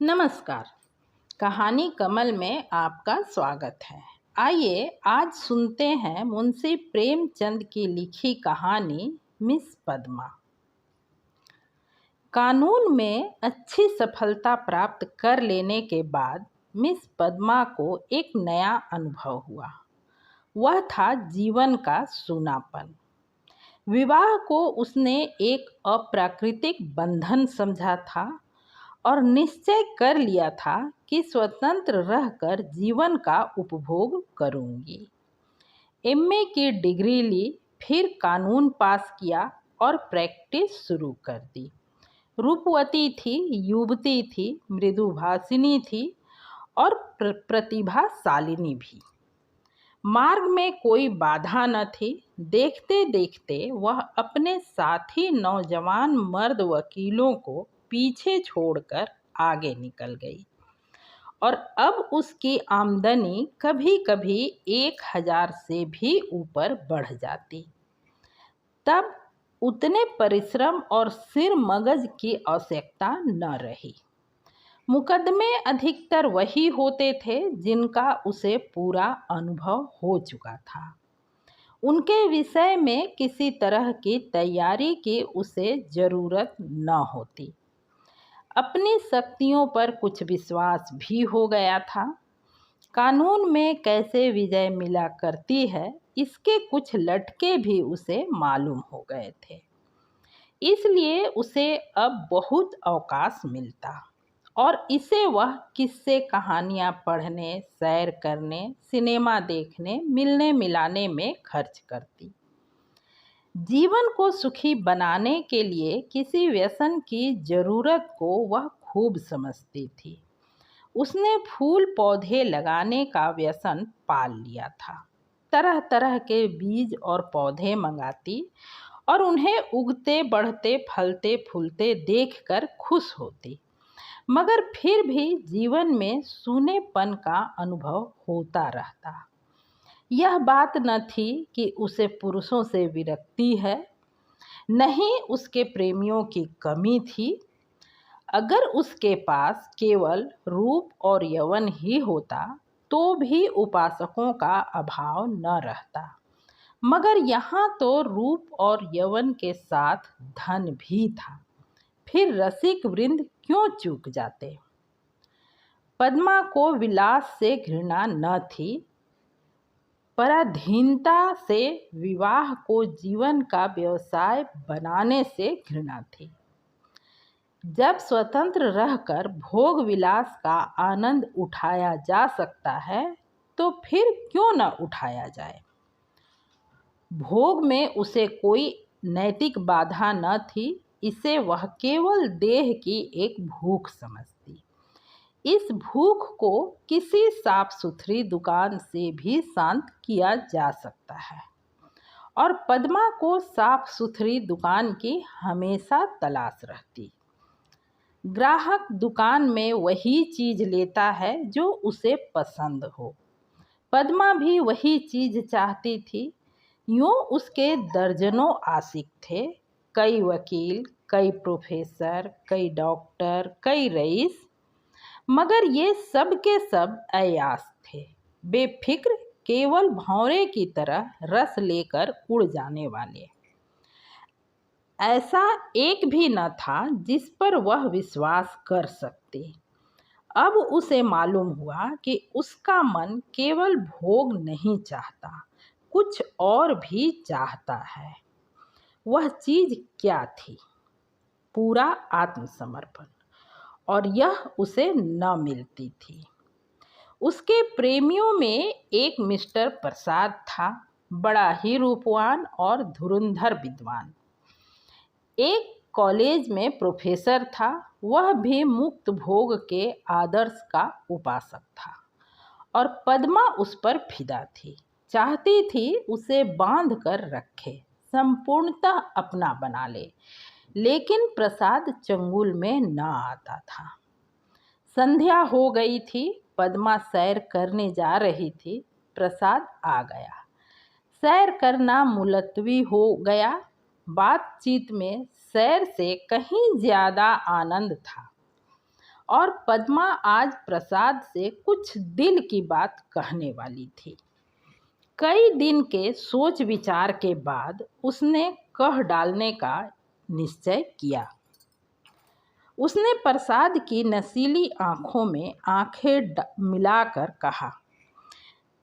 नमस्कार। कहानी कमल में आपका स्वागत है। आइए आज सुनते हैं मुंशी प्रेमचंद की लिखी कहानी मिस पद्मा। कानून में अच्छी सफलता प्राप्त कर लेने के बाद मिस पद्मा को एक नया अनुभव हुआ। वह था जीवन का सूनापन। विवाह को उसने एक अप्राकृतिक बंधन समझा था और निश्चय कर लिया था कि स्वतंत्र रहकर जीवन का उपभोग करूंगी। एमए की डिग्री ली, फिर कानून पास किया और प्रैक्टिस शुरू कर दी। रूपवती थी, युवती थी, मृदुभाषिनी थी और प्रतिभाशालिनी भी। मार्ग में कोई बाधा न थी। देखते देखते वह अपने साथी नौजवान मर्द वकीलों को पीछे छोड़कर आगे निकल गई और अब उसकी आमदनी कभी कभी 1,000 से भी ऊपर बढ़ जाती। तब उतने परिश्रम और सिर मगज की आवश्यकता न रही। मुकदमे अधिकतर वही होते थे जिनका उसे पूरा अनुभव हो चुका था। उनके विषय में किसी तरह की तैयारी की उसे जरूरत न होती। अपनी शक्तियों पर कुछ विश्वास भी हो गया था। कानून में कैसे विजय मिला करती है, इसके कुछ लटके भी उसे मालूम हो गए थे। इसलिए उसे अब बहुत अवकाश मिलता और इसे वह किस्से कहानियाँ पढ़ने, सैर करने, सिनेमा देखने, मिलने मिलाने में खर्च करती। जीवन को सुखी बनाने के लिए किसी व्यसन की जरूरत को वह खूब समझती थी। उसने फूल पौधे लगाने का व्यसन पाल लिया था। तरह तरह के बीज और पौधे मंगाती और उन्हें उगते, बढ़ते, फलते, फूलते देखकर खुश होती। मगर फिर भी जीवन में सूनेपन का अनुभव होता रहता। यह बात न थी कि उसे पुरुषों से विरक्ति है, नहीं उसके प्रेमियों की कमी थी। अगर उसके पास केवल रूप और यौवन ही होता तो भी उपासकों का अभाव न रहता। मगर यहाँ तो रूप और यौवन के साथ धन भी था। फिर रसिक वृंद क्यों चूक जाते। पद्मा को विलास से घृणा न थी, पराधीनता से, विवाह को जीवन का व्यवसाय बनाने से घृणा थी। जब स्वतंत्र रहकर भोग विलास का आनंद उठाया जा सकता है तो फिर क्यों न उठाया जाए। भोग में उसे कोई नैतिक बाधा न थी। इसे वह केवल देह की एक भूख समझती। इस भूख को किसी साफ सुथरी दुकान से भी शांत किया जा सकता है और पद्मा को साफ सुथरी दुकान की हमेशा तलाश रहती। ग्राहक दुकान में वही चीज लेता है जो उसे पसंद हो। पद्मा भी वही चीज चाहती थी। यूं उसके दर्जनों आशिक थे, कई वकील, कई प्रोफेसर, कई डॉक्टर, कई रईस। मगर ये सब के सब अयास थे, बेफिक्र, केवल भौरे की तरह रस लेकर उड़ जाने वाले। ऐसा एक भी न था जिस पर वह विश्वास कर सकती। अब उसे मालूम हुआ कि उसका मन केवल भोग नहीं चाहता, कुछ और भी चाहता है। वह चीज क्या थी? पूरा आत्मसमर्पण, और यह उसे न मिलती थी। उसके प्रेमियों में एक मिस्टर प्रसाद था, बड़ा ही रूपवान और धुरंधर विद्वान। एक कॉलेज में प्रोफेसर था, वह भी मुक्त भोग के आदर्श का उपासक था और पद्मा उस पर फिदा थी। चाहती थी उसे बांध कर रखे, संपूर्णतः अपना बना ले। लेकिन प्रसाद चंगुल में न आता था। संध्या हो गई थी, पद्मा सैर करने जा रही थी। प्रसाद आ गया। सैर करना मुलतवी हो गया। बातचीत में सैर से कहीं ज्यादा आनंद था। और पद्मा आज प्रसाद से कुछ दिल की बात कहने वाली थी। कई दिन के सोच विचार के बाद उसने कह डालने का निश्चय किया। उसने प्रसाद की नशीली आंखों में आंखें मिलाकर कहा,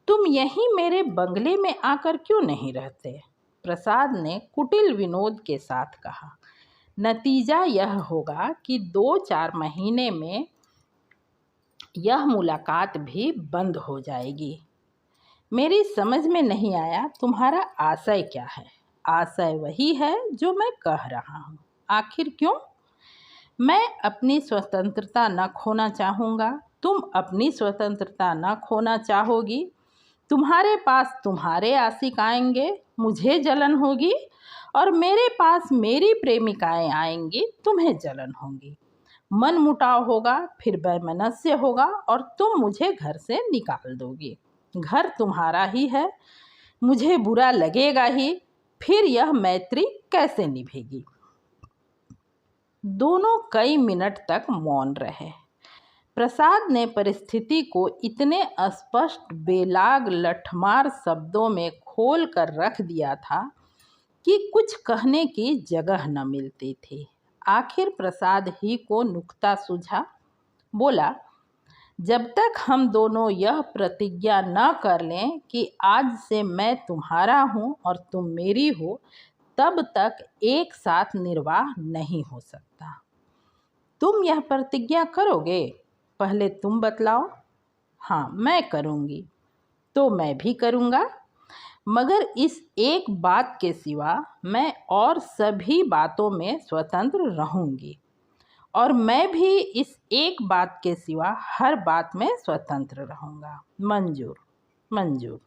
तुम यहीं मेरे बंगले में आकर क्यों नहीं रहते? प्रसाद ने कुटिल विनोद के साथ कहा, नतीजा यह होगा कि 2-4 महीने में यह मुलाकात भी बंद हो जाएगी। मेरी समझ में नहीं आया तुम्हारा आशय क्या है? आशय वही है जो मैं कह रहा हूँ। आखिर क्यों? मैं अपनी स्वतंत्रता न खोना चाहूँगा, तुम अपनी स्वतंत्रता न खोना चाहोगी। तुम्हारे पास तुम्हारे आशिक आएंगे, मुझे जलन होगी, और मेरे पास मेरी प्रेमिकाएं आएंगी, तुम्हें जलन होगी। मन मुटाव होगा, फिर वैमनस्य होगा और तुम मुझे घर से निकाल दोगी। घर तुम्हारा ही है, मुझे बुरा लगेगा ही, फिर यह मैत्री कैसे निभेगी? दोनों कई मिनट तक मौन रहे। प्रसाद ने परिस्थिति को इतने स्पष्ट, बेलाग, लठमार शब्दों में खोल कर रख दिया था कि कुछ कहने की जगह न मिलती थी। आखिर प्रसाद ही को नुक्ता सूझा। बोला, जब तक हम दोनों यह प्रतिज्ञा न कर लें कि आज से मैं तुम्हारा हूँ और तुम मेरी हो, तब तक एक साथ निर्वाह नहीं हो सकता। तुम यह प्रतिज्ञा करोगे? पहले तुम बतलाओ। हाँ, मैं करूँगी। तो मैं भी करूँगा, मगर इस एक बात के सिवा मैं और सभी बातों में स्वतंत्र रहूँगी, और मैं भी इस एक बात के सिवा हर बात में स्वतंत्र रहूँगा। मंजूर? मंजूर।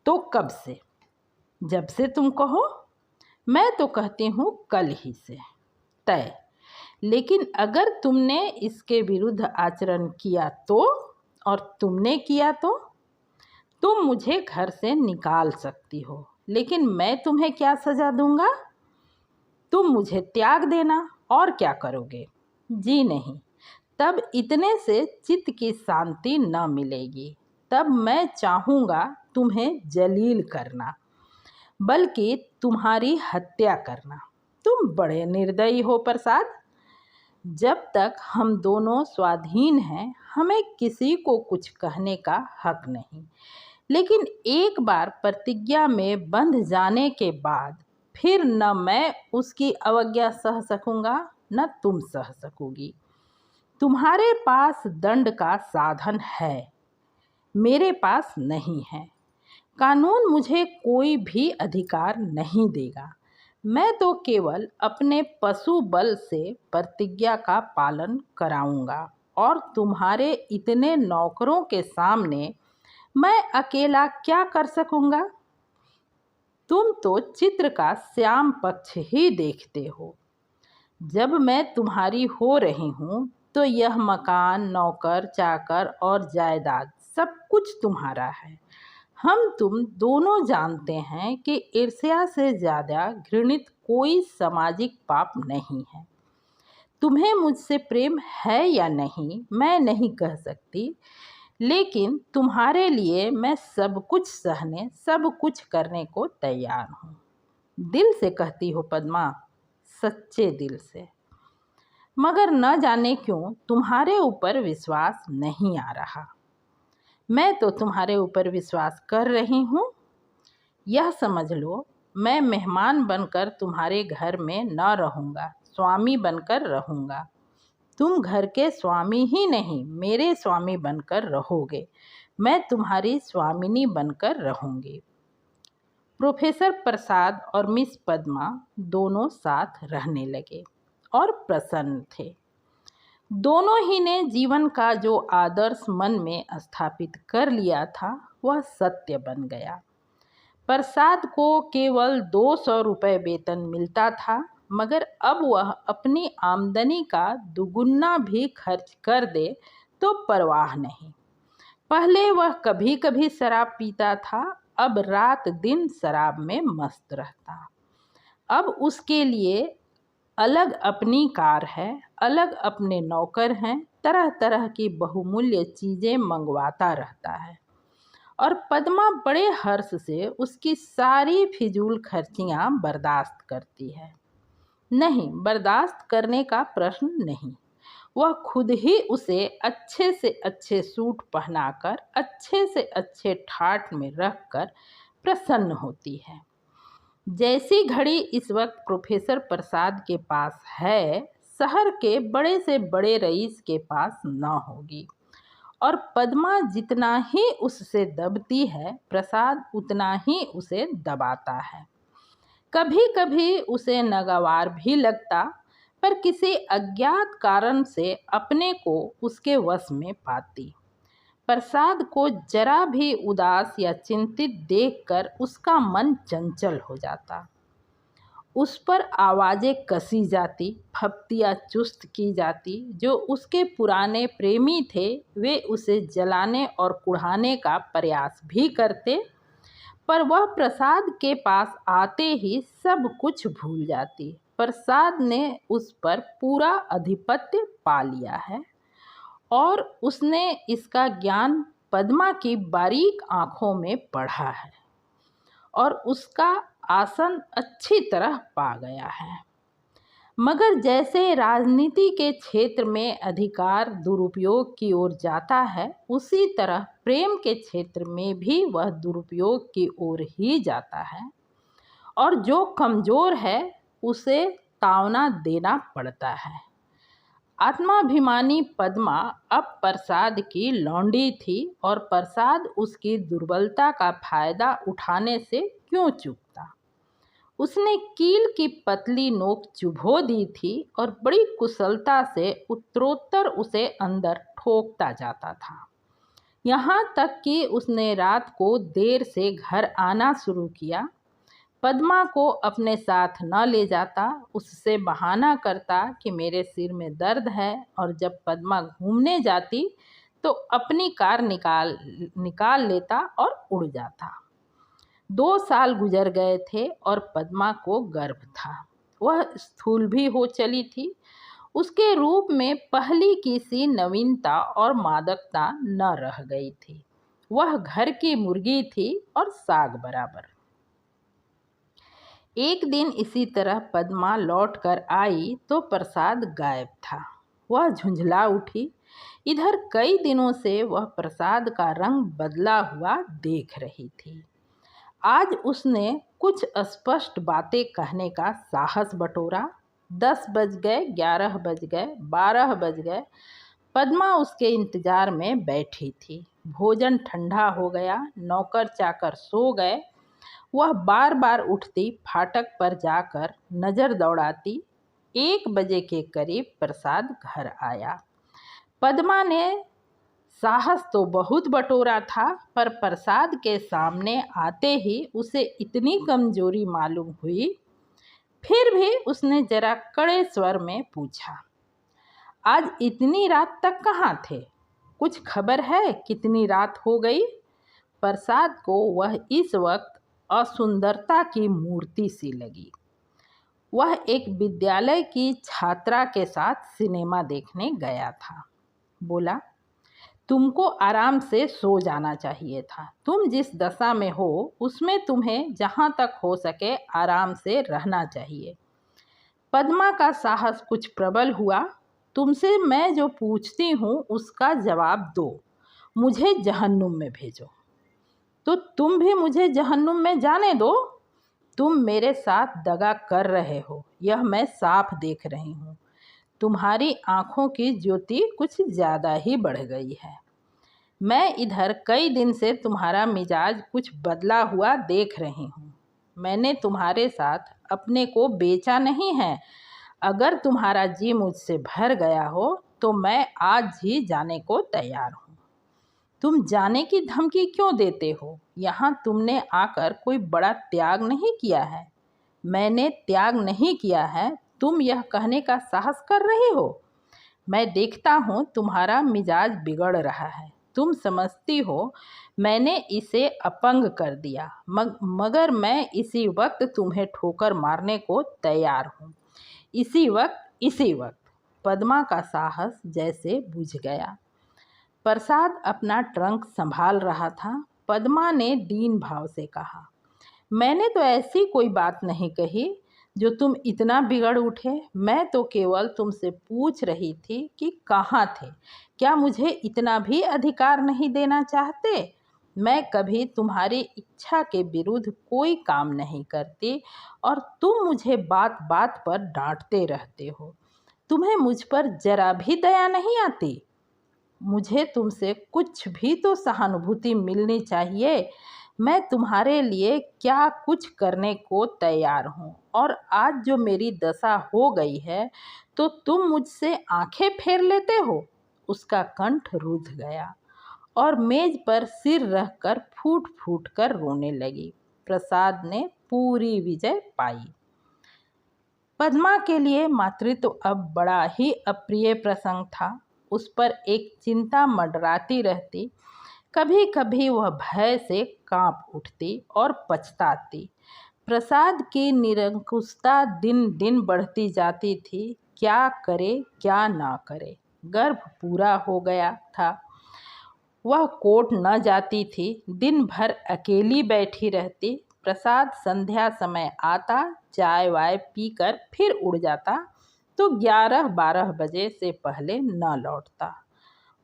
तो कब से? जब से तुम कहो। मैं तो कहती हूँ कल ही से। तय। लेकिन अगर तुमने इसके विरुद्ध आचरण किया तो, और तुमने किया तो? तुम मुझे घर से निकाल सकती हो, लेकिन मैं तुम्हें क्या सजा दूंगा? तुम मुझे त्याग देना, और क्या करोगे? जी नहीं, तब इतने से चित्त की शांति न मिलेगी। तब मैं चाहूँगा तुम्हें जलील करना, बल्कि तुम्हारी हत्या करना। तुम बड़े निर्दयी हो प्रसाद। जब तक हम दोनों स्वाधीन हैं, हमें किसी को कुछ कहने का हक नहीं, लेकिन एक बार प्रतिज्ञा में बंध जाने के बाद फिर न मैं उसकी अवज्ञा सह सकूंगा, न तुम सह सकोगी। तुम्हारे पास दंड का साधन है, मेरे पास नहीं है। कानून मुझे कोई भी अधिकार नहीं देगा। मैं तो केवल अपने पशु बल से प्रतिज्ञा का पालन कराऊंगा, और तुम्हारे इतने नौकरों के सामने मैं अकेला क्या कर सकूंगा? तुम तो चित्र का श्याम पक्ष ही देखते हो। जब मैं तुम्हारी हो रही हूँ तो यह मकान, नौकर, चाकर और जायदाद सब कुछ तुम्हारा है। हम तुम दोनों जानते हैं कि ईर्ष्या से ज़्यादा घृणित कोई सामाजिक पाप नहीं है। तुम्हें मुझसे प्रेम है या नहीं मैं नहीं कह सकती, लेकिन तुम्हारे लिए मैं सब कुछ सहने, सब कुछ करने को तैयार हूँ। दिल से कहती हो पद्मा, सच्चे दिल से। मगर न जाने क्यों तुम्हारे ऊपर विश्वास नहीं आ रहा। मैं तो तुम्हारे ऊपर विश्वास कर रही हूँ। यह समझ लो, मैं मेहमान बनकर तुम्हारे घर में न रहूँगा, स्वामी बनकर रहूँगा। तुम घर के स्वामी ही नहीं, मेरे स्वामी बनकर रहोगे। मैं तुम्हारी स्वामिनी बनकर रहूँगी। प्रोफेसर प्रसाद और मिस पद्मा दोनों साथ रहने लगे और प्रसन्न थे। दोनों ही ने जीवन का जो आदर्श मन में स्थापित कर लिया था वह सत्य बन गया। प्रसाद को केवल 200 रुपये वेतन मिलता था, मगर अब वह अपनी आमदनी का दुगुना भी खर्च कर दे तो परवाह नहीं। पहले वह कभी कभी शराब पीता था, अब रात दिन शराब में मस्त रहता। अब उसके लिए अलग अपनी कार है, अलग अपने नौकर हैं, तरह तरह की बहुमूल्य चीज़ें मंगवाता रहता है और पद्मा बड़े हर्ष से उसकी सारी फिजूल खर्चियाँ बर्दाश्त करती है। नहीं, बर्दाश्त करने का प्रश्न नहीं। वह खुद ही उसे अच्छे से अच्छे सूट पहनाकर, अच्छे से अच्छे ठाठ में रखकर प्रसन्न होती है। जैसी घड़ी इस वक्त प्रोफेसर प्रसाद के पास है, शहर के बड़े से बड़े रईस के पास न होगी। और पद्मा जितना ही उससे दबती है, प्रसाद उतना ही उसे दबाता है। कभी कभी उसे नागवार भी लगता, पर किसी अज्ञात कारण से अपने को उसके वश में पाती। प्रसाद को जरा भी उदास या चिंतित देखकर उसका मन चंचल हो जाता। उस पर आवाज़ें कसी जाती, फप्तियाँ चुस्त की जाती। जो उसके पुराने प्रेमी थे वे उसे जलाने और कुढ़ाने का प्रयास भी करते, पर वह प्रसाद के पास आते ही सब कुछ भूल जाती। प्रसाद ने उस पर पूरा आधिपत्य पा लिया है और उसने इसका ज्ञान पद्मा की बारीक आँखों में पढ़ा है और उसका आसन अच्छी तरह पा गया है। मगर जैसे राजनीति के क्षेत्र में अधिकार दुरुपयोग की ओर जाता है, उसी तरह प्रेम के क्षेत्र में भी वह दुरुपयोग की ओर ही जाता है और जो कमज़ोर है उसे तावना देना पड़ता है। आत्माभिमानी पद्मा अब प्रसाद की लौंडी थी और प्रसाद उसकी दुर्बलता का फायदा उठाने से क्यों चूकता। उसने कील की पतली नोक चुभो दी थी और बड़ी कुशलता से उत्तरोत्तर उसे अंदर ठोकता जाता था। यहाँ तक कि उसने रात को देर से घर आना शुरू किया। पद्मा को अपने साथ न ले जाता, उससे बहाना करता कि मेरे सिर में दर्द है, और जब पद्मा घूमने जाती तो अपनी कार निकाल लेता और उड़ जाता। 2 साल गुजर गए थे और पद्मा को गर्भ था। वह स्थूल भी हो चली थी। उसके रूप में पहली की सी नवीनता और मादकता न रह गई थी। वह घर की मुर्गी थी और साग बराबर। एक दिन इसी तरह पद्मा लौट कर आई तो प्रसाद गायब था। वह झुंझला उठी। इधर कई दिनों से वह प्रसाद का रंग बदला हुआ देख रही थी। आज उसने कुछ स्पष्ट बातें कहने का साहस बटोरा। 10 बज गए, 11 बज गए, 12 बज गए। पद्मा उसके इंतजार में बैठी थी। भोजन ठंडा हो गया, नौकर चाकर सो गए। वह बार बार उठती, फाटक पर जाकर नज़र दौड़ाती। 1 बजे के करीब प्रसाद घर आया। पद्मा ने साहस तो बहुत बटोरा था, पर प्रसाद के सामने आते ही उसे इतनी कमजोरी मालूम हुई। फिर भी उसने जरा कड़े स्वर में पूछा, आज इतनी रात तक कहाँ थे? कुछ खबर है कितनी रात हो गई? प्रसाद को वह इस वक्त असुंदरता की मूर्ति सी लगी। वह एक विद्यालय की छात्रा के साथ सिनेमा देखने गया था। बोला, तुमको आराम से सो जाना चाहिए था। तुम जिस दशा में हो उसमें तुम्हें जहाँ तक हो सके आराम से रहना चाहिए। पद्मा का साहस कुछ प्रबल हुआ। तुमसे मैं जो पूछती हूँ उसका जवाब दो। मुझे जहन्नुम में भेजो। तो तुम भी मुझे जहन्नुम में जाने दो। तुम मेरे साथ दगा कर रहे हो, यह मैं साफ देख रही हूँ। तुम्हारी आँखों की ज्योति कुछ ज़्यादा ही बढ़ गई है। मैं इधर कई दिन से तुम्हारा मिजाज कुछ बदला हुआ देख रही हूँ। मैंने तुम्हारे साथ अपने को बेचा नहीं है। अगर तुम्हारा जी मुझसे भर गया हो तो मैं आज ही जाने को तैयार हूँ। तुम जाने की धमकी क्यों देते हो? यहाँ तुमने आकर कोई बड़ा त्याग नहीं किया है। मैंने त्याग नहीं किया है, तुम यह कहने का साहस कर रही हो। मैं देखता हूँ तुम्हारा मिजाज बिगड़ रहा है। तुम समझती हो मैंने इसे अपंग कर दिया, मगर मैं इसी वक्त तुम्हें ठोकर मारने को तैयार हूँ। इसी वक्त पद्मा का साहस जैसे बुझ गया। प्रसाद अपना ट्रंक संभाल रहा था। पद्मा ने दीन भाव से कहा, मैंने तो ऐसी कोई बात नहीं कही जो तुम इतना बिगड़ उठे। मैं तो केवल तुमसे पूछ रही थी कि कहाँ थे। क्या मुझे इतना भी अधिकार नहीं देना चाहते? मैं कभी तुम्हारी इच्छा के विरुद्ध कोई काम नहीं करती और तुम मुझे बात बात पर डांटते रहते हो। तुम्हें मुझ पर जरा भी दया नहीं आती? मुझे तुमसे कुछ भी तो सहानुभूति मिलनी चाहिए। मैं तुम्हारे लिए क्या कुछ करने को तैयार हूँ और आज जो मेरी दशा हो गई है तो तुम मुझसे आंखें फेर लेते हो। उसका कंठ रुंध गया और मेज पर सिर रखकर फूट फूट कर रोने लगी। प्रसाद ने पूरी विजय पाई। पद्मा के लिए मातृत्व अब बड़ा ही अप्रिय प्रसंग था। उस पर एक चिंता मंडराती रहती। कभी कभी वह भय से कांप उठती और पछताती। प्रसाद की निरंकुशता दिन दिन बढ़ती जाती थी। क्या करे क्या ना करे। गर्भ पूरा हो गया था। वह कोर्ट न जाती थी। दिन भर अकेली बैठी रहती। प्रसाद संध्या समय आता, चाय वाय पीकर फिर उड़ जाता तो 11-12 बजे से पहले न लौटता।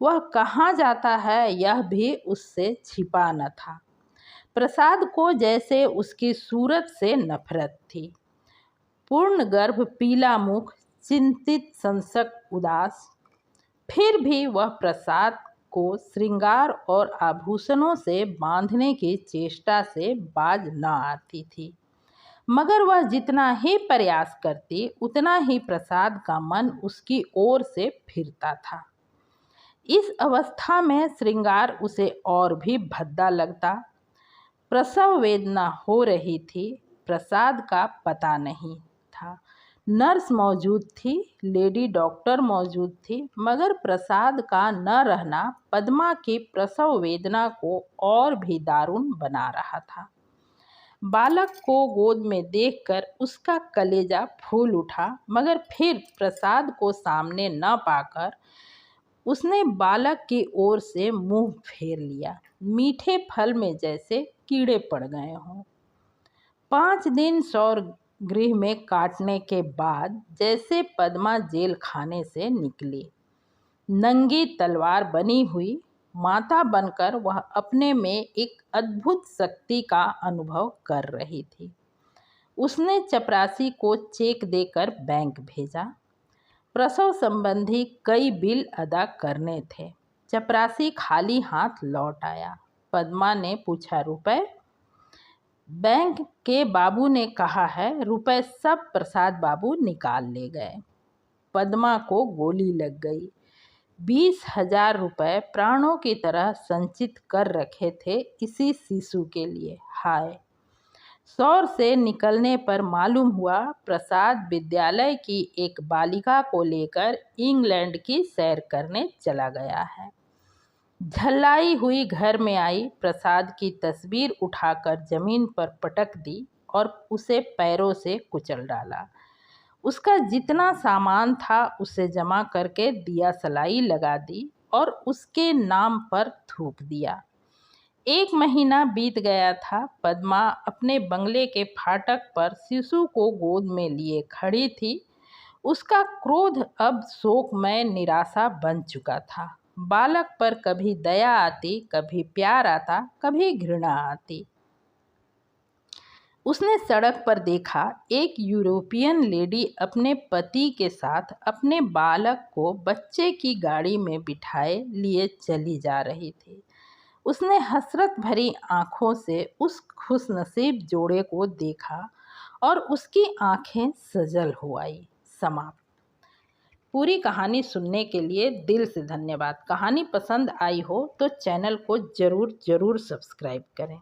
वह कहाँ जाता है यह भी उससे छिपा न था। प्रसाद को जैसे उसकी सूरत से नफरत थी। पूर्ण गर्भ, पीला मुख, चिंतित, संसक, उदास। फिर भी वह प्रसाद को श्रृंगार और आभूषणों से बांधने की चेष्टा से बाज न आती थी। मगर वह जितना ही प्रयास करती उतना ही प्रसाद का मन उसकी ओर से फिरता था। इस अवस्था में श्रृंगार उसे और भी भद्दा लगता। प्रसव वेदना हो रही थी। प्रसाद का पता नहीं था। नर्स मौजूद थी, लेडी डॉक्टर मौजूद थी, मगर प्रसाद का न रहना पद्मा की प्रसव वेदना को और भी दारुण बना रहा था। बालक को गोद में देखकर उसका कलेजा फूल उठा, मगर फिर प्रसाद को सामने न पाकर उसने बालक की ओर से मुंह फेर लिया। मीठे फल में जैसे कीड़े पड़ गए हों। 5 दिन सौर गृह में काटने के बाद जैसे पद्मा जेल खाने से निकली, नंगी तलवार बनी हुई माता बनकर वह अपने में एक अद्भुत शक्ति का अनुभव कर रही थी। उसने चपरासी को चेक देकर बैंक भेजा। प्रसव संबंधी कई बिल अदा करने थे। चपरासी खाली हाथ लौट आया। पद्मा ने पूछा, रुपए? बैंक के बाबू ने कहा है रुपए सब प्रसाद बाबू निकाल ले गए। पद्मा को गोली लग गई। 20,000 रुपए प्राणों की तरह संचित कर रखे थे इसी शिशु के लिए। हाय! सौर से निकलने पर मालूम हुआ प्रसाद विद्यालय की एक बालिका को लेकर इंग्लैंड की सैर करने चला गया है। झल्लाई हुई घर में आई, प्रसाद की तस्वीर उठाकर जमीन पर पटक दी और उसे पैरों से कुचल डाला। उसका जितना सामान था उसे जमा करके दिया सलाई लगा दी और उसके नाम पर थूक दिया। 1 महीना बीत गया था। पद्मा अपने बंगले के फाटक पर शिशु को गोद में लिए खड़ी थी। उसका क्रोध अब शोकमय निराशा बन चुका था। बालक पर कभी दया आती, कभी प्यार आता, कभी घृणा आती। उसने सड़क पर देखा एक यूरोपियन लेडी अपने पति के साथ अपने बालक को बच्चे की गाड़ी में बिठाए लिए चली जा रही थी। उसने हसरत भरी आंखों से उस खुशनसीब जोड़े को देखा और उसकी आंखें सजल हो आई। समाप्त। पूरी कहानी सुनने के लिए दिल से धन्यवाद। कहानी पसंद आई हो तो चैनल को ज़रूर सब्सक्राइब करें।